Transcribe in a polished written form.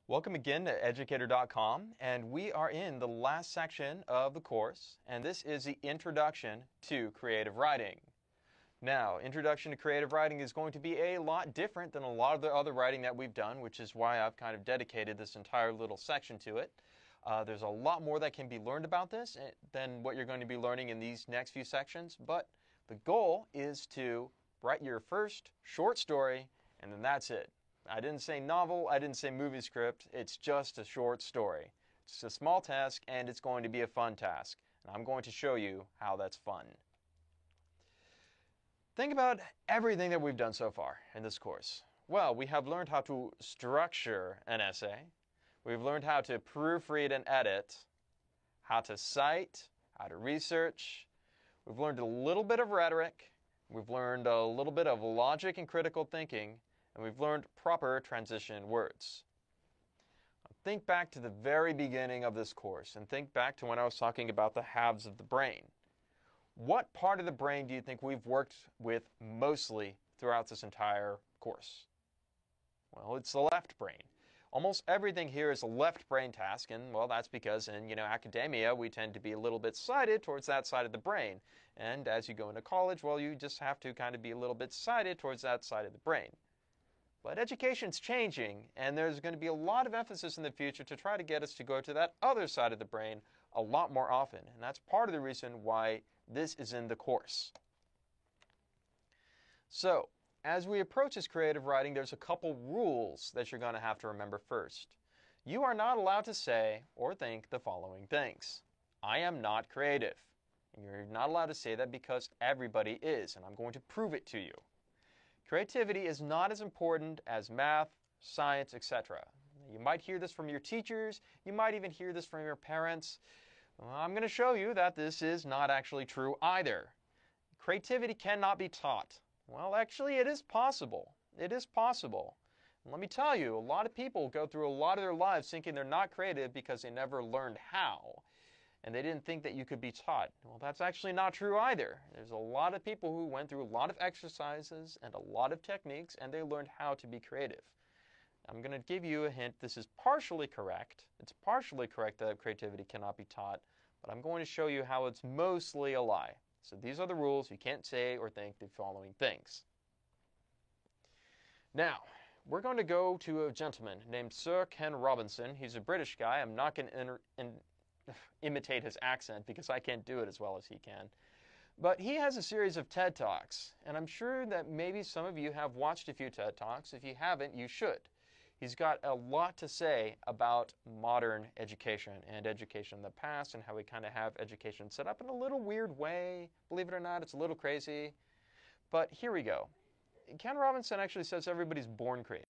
Welcome again to Educator.com, and we are in the last section of the course, and this is the Introduction to Creative Writing. Now, Introduction to Creative Writing is going to be a lot different than a lot of the other writing that we've done, which is why I've kind of dedicated this entire little section to it. There's a lot more that can be learned about this than what you're going to be learning in these next few sections, but the goal is to write your first short story, and then that's it. I didn't say novel, I didn't say movie script, it's just a short story. It's a small task, and it's going to be a fun task. And I'm going to show you how that's fun. Think about everything that we've done so far in this course. Well, we have learned how to structure an essay. We've learned how to proofread and edit, how to cite, how to research. We've learned a little bit of rhetoric. We've learned a little bit of logic and critical thinking. And we've learned proper transition words. Now, think back to the very beginning of this course and think back to when I was talking about the halves of the brain. What part of the brain do you think we've worked with mostly throughout this entire course? Well, it's the left brain. Almost everything here is a left brain task, and well, that's because in academia we tend to be a little bit sighted towards that side of the brain. And as you go into college, well, you just have to kind of be a little bit sighted towards that side of the brain. But education's changing, and there's going to be a lot of emphasis in the future to try to get us to go to that other side of the brain a lot more often. And that's part of the reason why this is in the course. So, as we approach this creative writing, there's a couple rules that you're going to have to remember first. You are not allowed to say or think the following things. I am not creative. And you're not allowed to say that because everybody is, and I'm going to prove it to you. Creativity is not as important as math, science, etc. You might hear this from your teachers. You might even hear this from your parents. Well, I'm going to show you that this is not actually true either. Creativity cannot be taught. Well, actually, it is possible. It is possible. And let me tell you, a lot of people go through a lot of their lives thinking they're not creative because they never learned how. And they didn't think that you could be taught. Well, that's actually not true either. There's a lot of people who went through a lot of exercises and a lot of techniques, and they learned how to be creative. I'm going to give you a hint. This is partially correct. It's partially correct that creativity cannot be taught, but I'm going to show you how it's mostly a lie. So these are the rules. You can't say or think the following things. Now, we're going to go to a gentleman named Sir Ken Robinson. He's a British guy. I'm not going to imitate his accent because I can't do it as well as he can. But he has a series of TED Talks, and I'm sure that maybe some of you have watched a few TED Talks. If you haven't, you should. He's got a lot to say about modern education and education in the past and how we kind of have education set up in a little weird way. Believe it or not, it's a little crazy. But here we go. Ken Robinson actually says everybody's born creative.